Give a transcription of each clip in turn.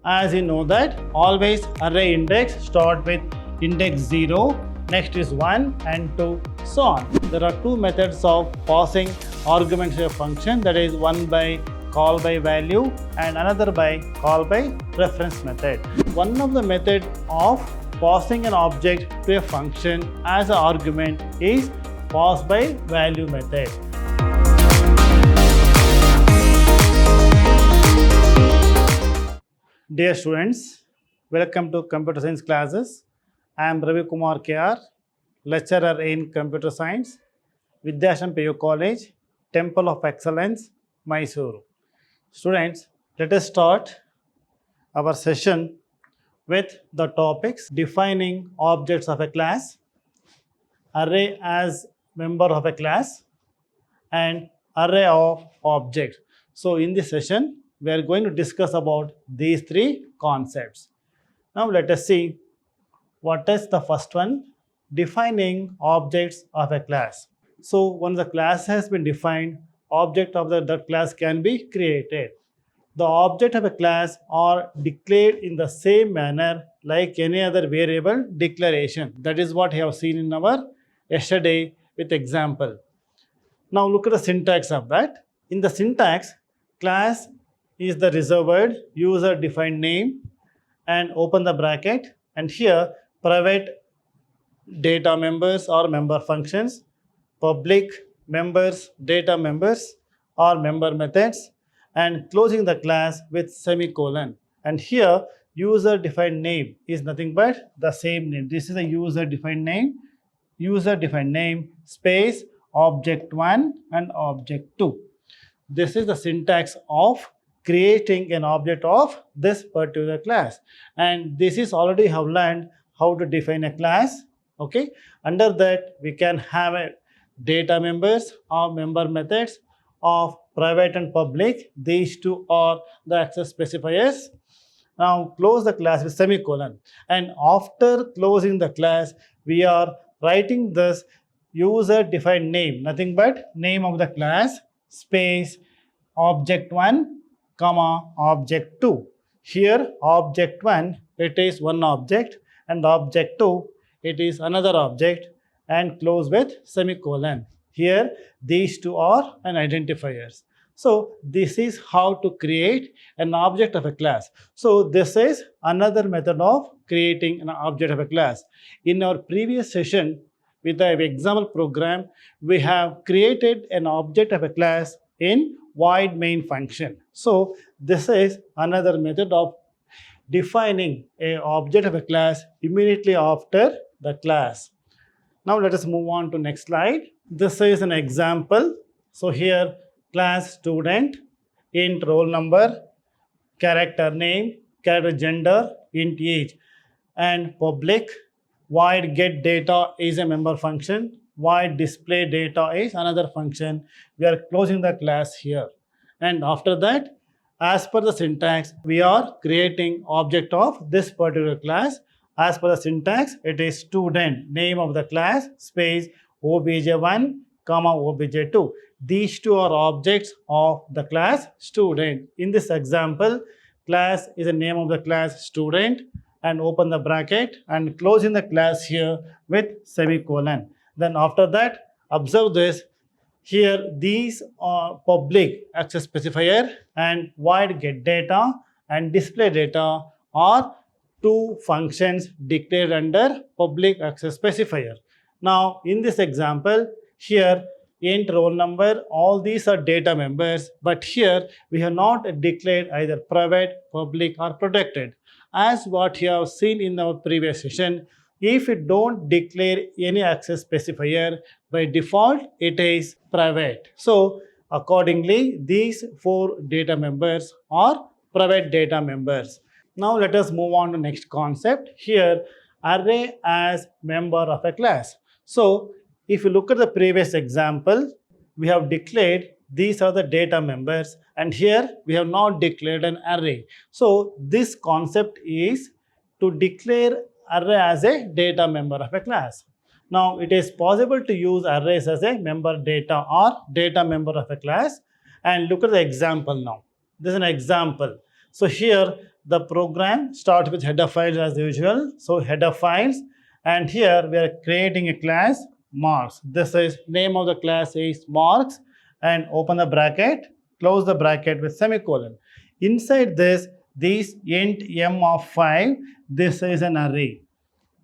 As you know that always array index start with index 0, next is 1 and 2, so on. There are two methods of passing arguments to a function, that is one by call by value and another by call by reference method. One of the method of passing an object to a function as an argument is pass by value method. Dear students, welcome to Computer Science classes. I am Ravi Kumar KR, lecturer in Computer Science, Vidhyaashram PU College, Temple of Excellence, Mysuru. Students, let us start our session with the topics defining objects of a class, array as member of a class, and array of objects. So in this session, we are going to discuss about these three concepts. Now let us see what is the first one, defining objects of a class. So once the class has been defined, object of that class can be created. The object of a class are declared in the same manner like any other variable declaration. That is what we have seen in our yesterday with example. Now look at the syntax of that. In the syntax, class is the reserved user defined name and open the bracket, and here private data members or member functions, public members, data members or member methods, and closing the class with semicolon. And here user defined name is nothing but the same name. This is a user defined name space object 1 and object 2. This is the syntax of creating an object of this particular class, and this is already have learned how to define a class. Okay, under that we can have a data members or member methods of private and public. These two are the access specifiers. Now close the class with semicolon, and after closing the class we are writing this user defined name, nothing but name of the class space object 1 comma object 2. Here object 1 it is one object and object 2 it is another object, and close with semicolon. Here these two are an identifiers. So this is how to create an object of a class. So this is another method of creating an object of a class. In our previous session with the example program, we have created an object of a class in void main function. So this is another method of defining an object of a class immediately after the class. Now let us move on to next slide. This is an example. So here class student, int roll number, character name, character gender, int age, and public. Void get data is a member function. Void display data is another function. We are closing the class here, and after that, as per the syntax, we are creating object of this particular class. As per the syntax, it is student, name of the class space obj1 comma obj2. These two are objects of the class student. In this example, class is the name of the class student, and open the bracket and closing the class here with semicolon. Then after that, observe this. Here these are public access specifier and void get data and display data are two functions declared under public access specifier. Now in this example, here int roll number, all these are data members, but here we have not declared either private, public or protected. As what you have seen in our previous session, if you don't declare any access specifier, by default it is private. So accordingly, these four data members are private data members. Now let us move on to next concept. Here array as member of a class. So if you look at the previous example, we have declared these are the data members, and here we have not declared an array. So this concept is to declare array as a data member of a class. Now it is possible to use arrays as a member data or data member of a class, and look at the example now. This is an example. So here the program starts with header files as usual. So header files, and here we are creating a class marks. This is name of the class is marks, and open the bracket, close the bracket with semicolon. Inside this int m of 5, this is an array.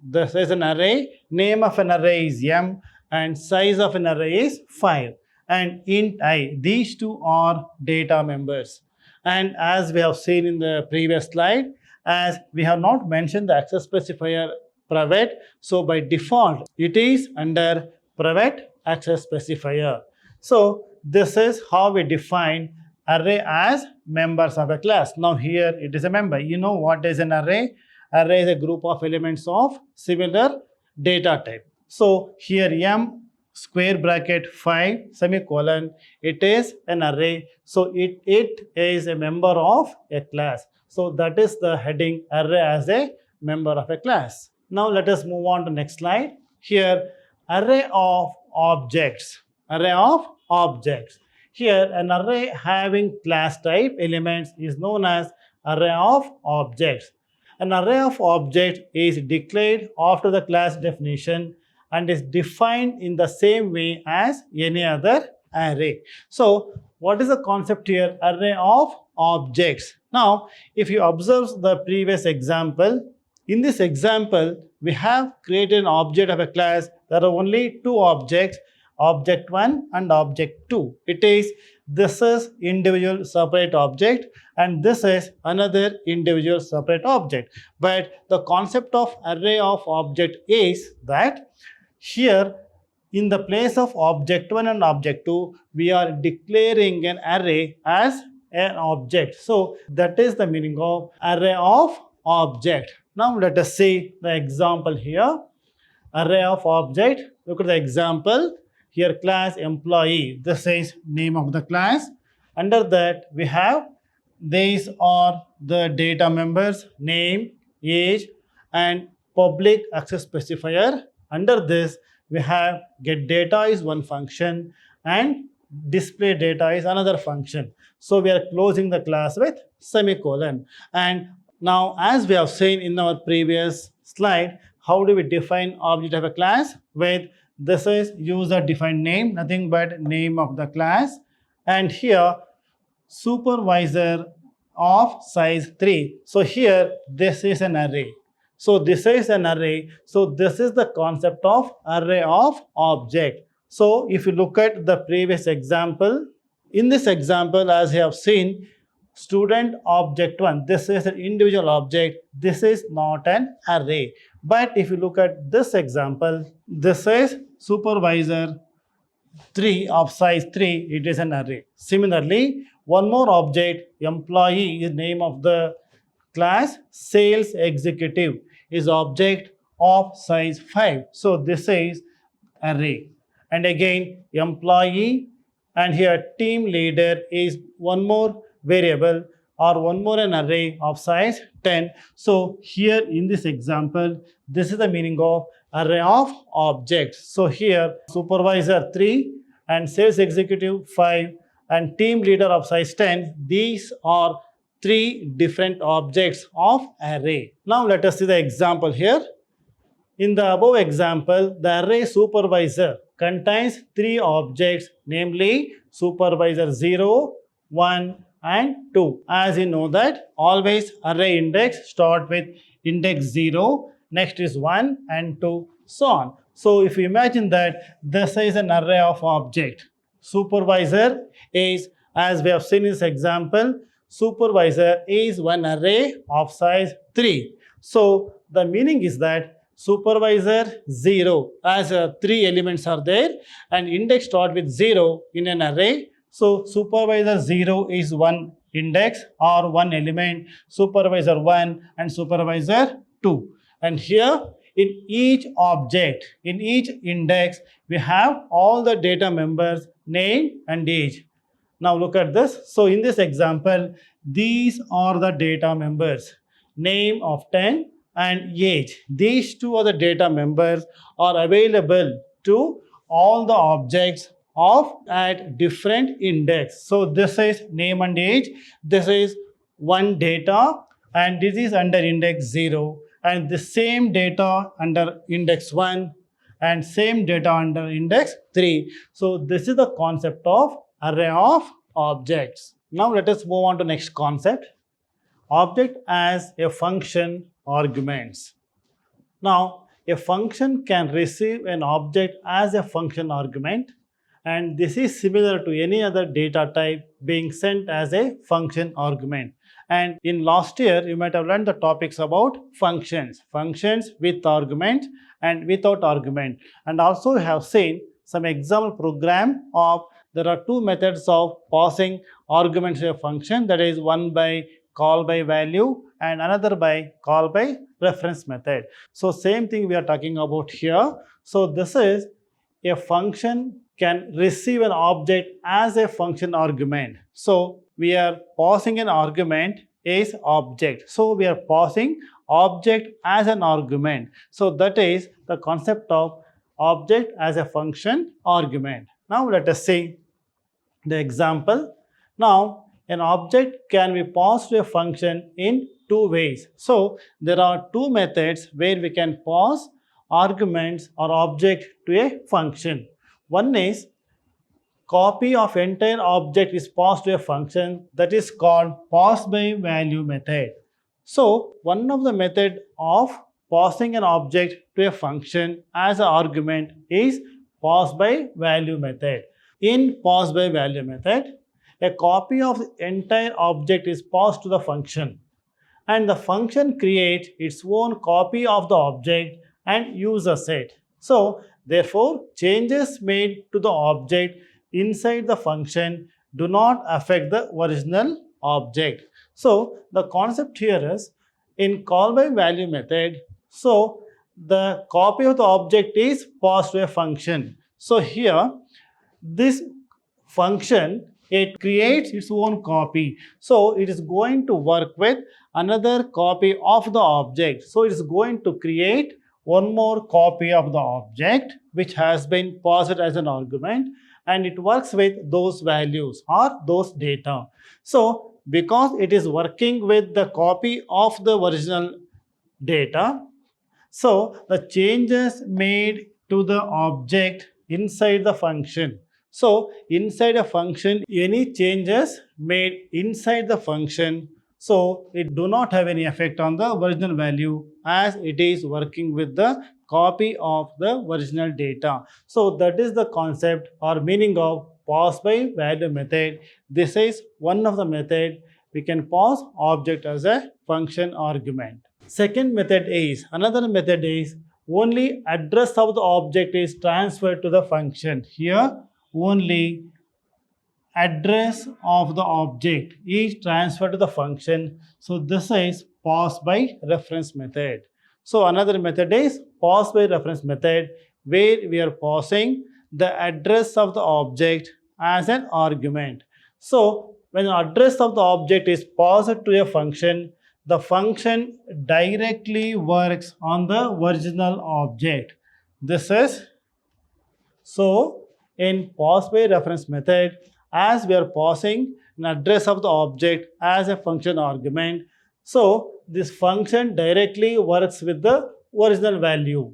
This is an array. Name of an array is m and size of an array is 5. And int I, these two are data members. And as we have seen in the previous slide, as we have not mentioned the access specifier private, so by default it is under private access specifier. So this is how we define array as members of a class. Now here it is a member. You know what is an array? Array is a group of elements of similar data type. So here m square bracket 5 semicolon, it is an array. So it is a member of a class. So that is the heading, array as a member of a class. Now let us move on to next slide. Here array of objects. Array of objects. Here an array having class type elements is known as array of objects. An array of objects is declared after the class definition and is defined in the same way as any other array. So what is the concept here? Array of objects. Now if you observe the previous example, in this example we have created an object of a class. There are only two objects, object 1 and object 2. This is individual separate object and this is another individual separate object. But the concept of array of object is that here in the place of object 1 and object 2, we are declaring an array as an object. So that is the meaning of array of object. Now let us see the example here. Array of object. Look at the example. Here class employee. This is name of the class. Under that we have these are the data members, name, age and public access specifier. Under this we have get data is one function and display data is another function. So we are closing the class with semicolon. And now as we have seen in our previous slide, how do we define object of a class? With this is user defined name, nothing but name of the class. And here supervisor of size 3. So here this is an array. So this is an array. So this is the concept of array of object. So if you look at the previous example, in this example as you have seen, student object 1, this is an individual object. This is not an array. But if you look at this example, this is supervisor 3 of size 3, it is an array. Similarly, one more object, employee is name of the class, sales executive is object of size 5. So this is array. And again, employee and here team leader is one more variable or one more an array of size 10. So here in this example, this is the meaning of array of objects. So here supervisor 3 and sales executive 5 and team leader of size 10, these are 3 different objects of array. Now let us see the example here. In the above example, the array supervisor contains 3 objects, namely supervisor 0, 1 and 2. As you know that always array index start with index 0, next is 1 and 2, so on. So if you imagine that this is an array of object. Supervisor is, as we have seen in this example, supervisor is one array of size 3. So the meaning is that supervisor 0, as 3 elements are there and index start with 0 in an array. So supervisor 0 is one index or one element, supervisor 1 and supervisor 2. And here in each object, in each index, we have all the data members, name and age. Now look at this. So in this example, these are the data members, name of 10 and age. These two are the data members are available to all the objects of at different index. So this is name and age. This is one data and this is under index 0, and the same data under index 1 and same data under index 3. So this is the concept of array of objects. Now let us move on to next concept, object as a function arguments. Now a function can receive an object as a function argument, and this is similar to any other data type being sent as a function argument. And in last year, you might have learned the topics about functions with argument and without argument. And also you have seen some example program of there are two methods of passing arguments to a function, that is one by call by value and another by call by reference method. So same thing we are talking about here. So this is a function can receive an object as a function argument. So we are passing an argument is object. So we are passing object as an argument. So that is the concept of object as a function argument. Now let us see the example. Now an object can be passed to a function in two ways. So there are two methods where we can pass arguments or object to a function. One is copy of entire object is passed to a function, that is called pass by value method. So one of the method of passing an object to a function as an argument is pass by value method. In pass by value method, a copy of the entire object is passed to the function, and the function creates its own copy of the object and uses it. So therefore, changes made to the object inside the function do not affect the original object. So the concept here is in call by value method, so the copy of the object is passed to a function. So here this function, it creates its own copy. So it is going to work with another copy of the object. So it is going to create one more copy of the object which has been passed as an argument, and it works with those values or those data. So because it is working with the copy of the original data, so the changes made to the object inside the function. So inside a function, any changes made inside the function, so it do not have any effect on the original value as it is working with the copy of the original data. So that is the concept or meaning of pass by value method. This is one of the method we can pass object as a function argument. Second method is, another method is only address of the object is transferred to the function. Here only address of the object is transferred to the function. So this is pass by reference method. So another method is pass by reference method, where we are passing the address of the object as an argument. So when the address of the object is passed to a function, the function directly works on the original object. This is so in pass by reference method, as we are passing an address of the object as a function argument, so this function directly works with the original value.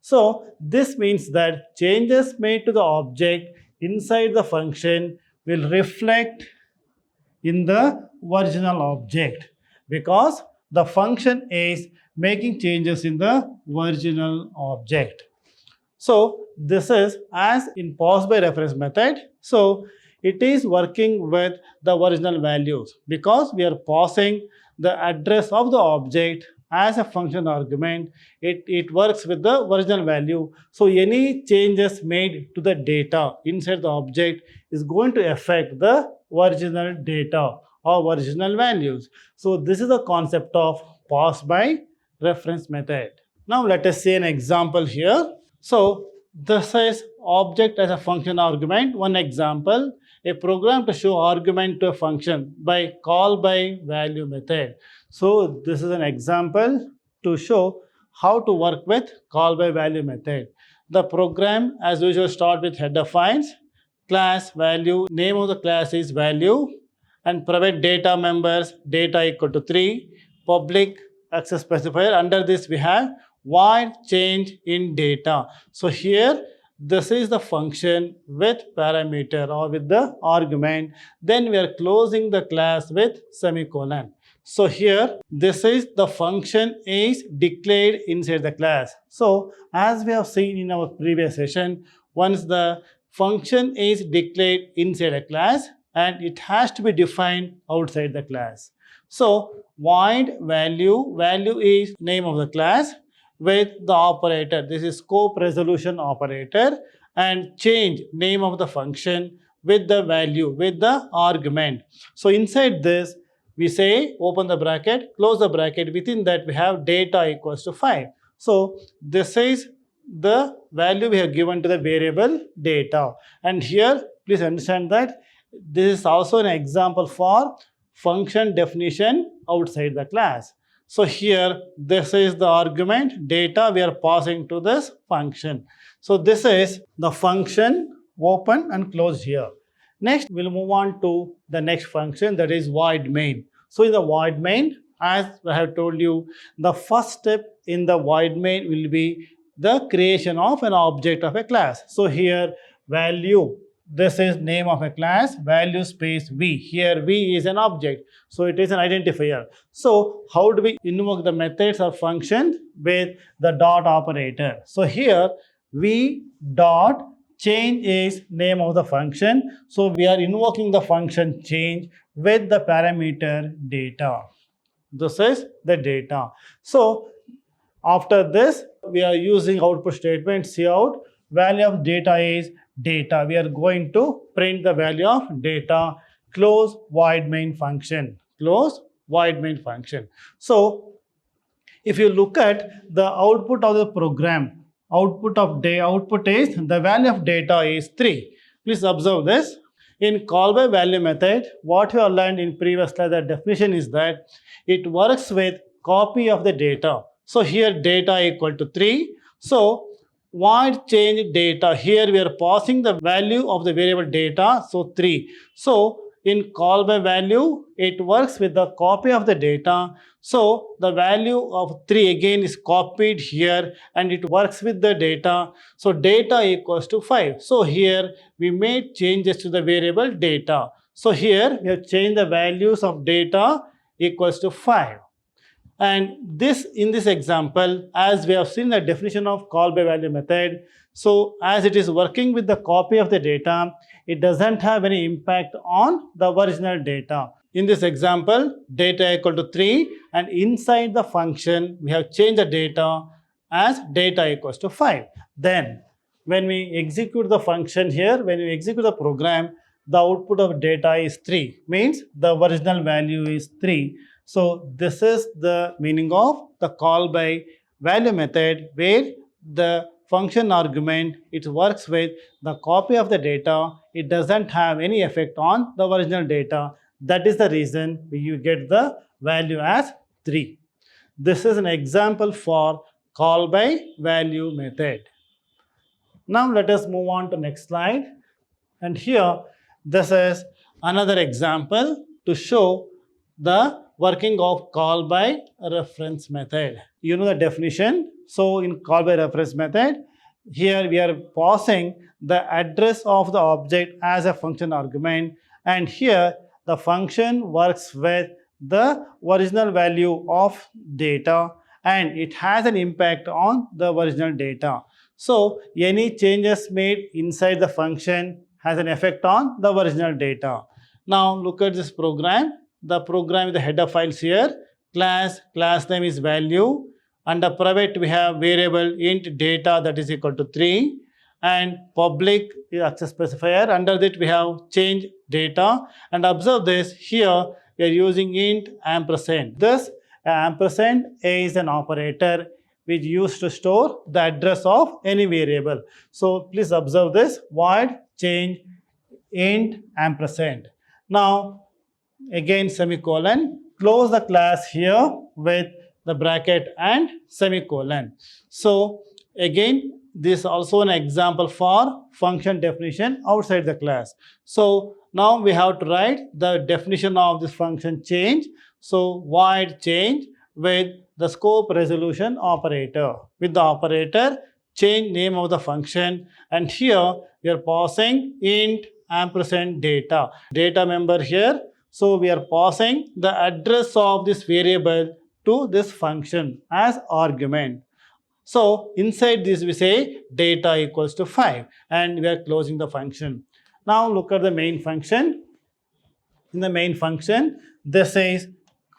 So this means that changes made to the object inside the function will reflect in the original object, because the function is making changes in the original object. So this is as in pass by reference method. So it is working with the original values because we are passing the address of the object as a function argument. It works with the original value. So any changes made to the data inside the object is going to affect the original data or original values. So this is the concept of pass by reference method. Now let us see an example here. So this is object as a function argument. One example, a program to show argument to a function by call by value method. So this is an example to show how to work with call by value method. The program as usual start with header finds, class value, name of the class is value, and provide data members, data equal to 3, public access specifier. Under this we have void change in data. So here this is the function with parameter or with the argument. Then we are closing the class with semicolon. So here this is the function is declared inside the class. So as we have seen in our previous session, once the function is declared inside a class and it has to be defined outside the class. So void value is name of the class with the operator. This is scope resolution operator, and change name of the function with the value, with the argument. So inside this we say open the bracket, close the bracket. Within that we have data equals to 5. So this is the value we have given to the variable data. And here please understand that this is also an example for function definition outside the class. So here this is the argument data we are passing to this function. So this is the function open and closed here. Next we'll move on to the next function, that is void main. So in the void main, as I have told you, the first step in the void main will be the creation of an object of a class. So here value, this is name of a class, value space v. Here v is an object, so it is an identifier. So how do we invoke the methods or functions? With the dot operator. So here v dot change is name of the function. So we are invoking the function change with the parameter data. This is the data. So after this we are using output statement cout. Value of data is data. We are going to print the value of data. Close void main function. Close void main function. So if you look at the output of the program, output is the value of data is 3. Please observe this. In call by value method, what we have learned in previous class, the definition is that it works with copy of the data. So here data equal to 3. So void change data, here we are passing the value of the variable data, so 3. So in call by value, it works with the copy of the data. So the value of 3 again is copied here and it works with the data. So data equals to 5. So here we made changes to the variable data. So here we have changed the values of data equals to 5. And this, in this example, as we have seen the definition of call by value method, so as it is working with the copy of the data, it doesn't have any impact on the original data. In this example, data equal to 3, and inside the function we have changed the data as data equals to 5. Then when we execute the function here, when we execute the program, the output of data is 3, means the original value is 3. So this is the meaning of the call by value method, where the function argument, it works with the copy of the data. It doesn't have any effect on the original data. That is the reason you get the value as 3. This is an example for call by value method. Now let us move on to next slide. And here this is another example to show the working of call by reference method. You know the definition. So in call by reference method, here we are passing the address of the object as a function argument, and here the function works with the original value of data and it has an impact on the original data. So any changes made inside the function has an effect on the original data. Now look at this program. The program with the header files here. Class name is value. Under private we have variable int data, that is equal to 3, and public is access specifier. Under that we have change data, and observe this, here we are using int ampersand. This ampersand is an operator which used to store the address of any variable. So please observe this, void change int ampersand. Now again semicolon, close the class here with the bracket and semicolon. So again this is also an example for function definition outside the class. So now we have to write the definition of this function change. So void change, with the scope resolution operator. With the operator, change name of the function, and here we are passing int ampersand data. Data member here. So we are passing the address of this variable to this function as argument. So inside this we say data equals to 5 and we are closing the function. Now look at the main function. In the main function, this is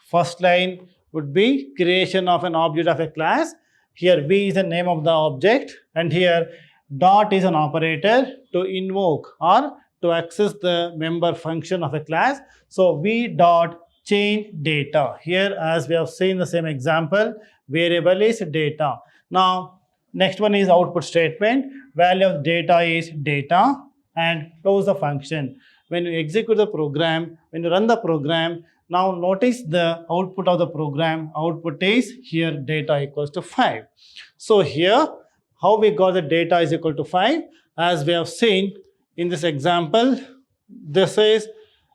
first line would be creation of an object of a class. Here v is the name of the object and here dot is an operator to invoke or to access the member function of a class. So v dot change data. Here as we have seen the same example, variable is data. Now next one is output statement. Value of data is data and close the function. When you execute the program, when you run the program, now notice the output of the program. Output is here data equals to 5. So here how we got the data is equal to 5, as we have seen in this example, this is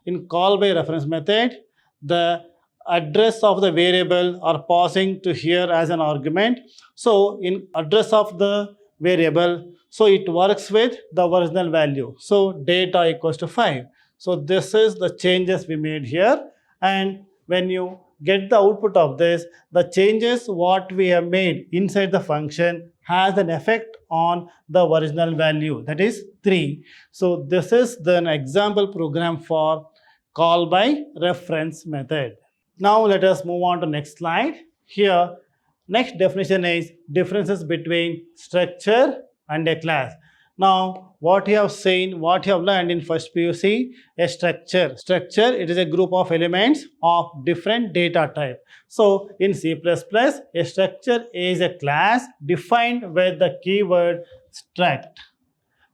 in call by reference method. The address of the variable are passing to here as an argument. So in address of the variable, so it works with the original value. So data equals to 5. So this is the changes we made here, and when you get the output of this, the changes what we have made inside the function has an effect on the original value, that is 3. So this is the example program for call by reference method. Now let us move on to next slide. Here next definition is differences between structure and a class. Now what you have seen, what you have learned in first PUC, a structure. Structure, it is a group of elements of different data type. So in C++, a structure is a class defined with the keyword struct,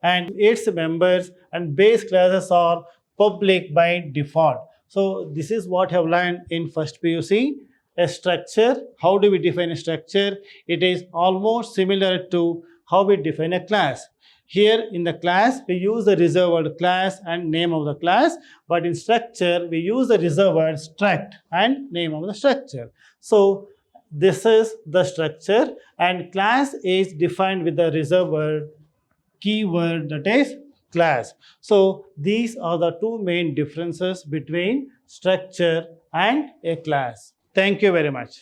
and its members and base classes are public by default. So this is what you have learned in first PUC. A structure, how do we define a structure? It is almost similar to how we define a class. Here in the class, we use the reserved word class and name of the class, but in structure, we use the reserved word struct and name of the structure. So this is the structure, and class is defined with the reserved word keyword, that is class. So these are the two main differences between structure and a class. Thank you very much.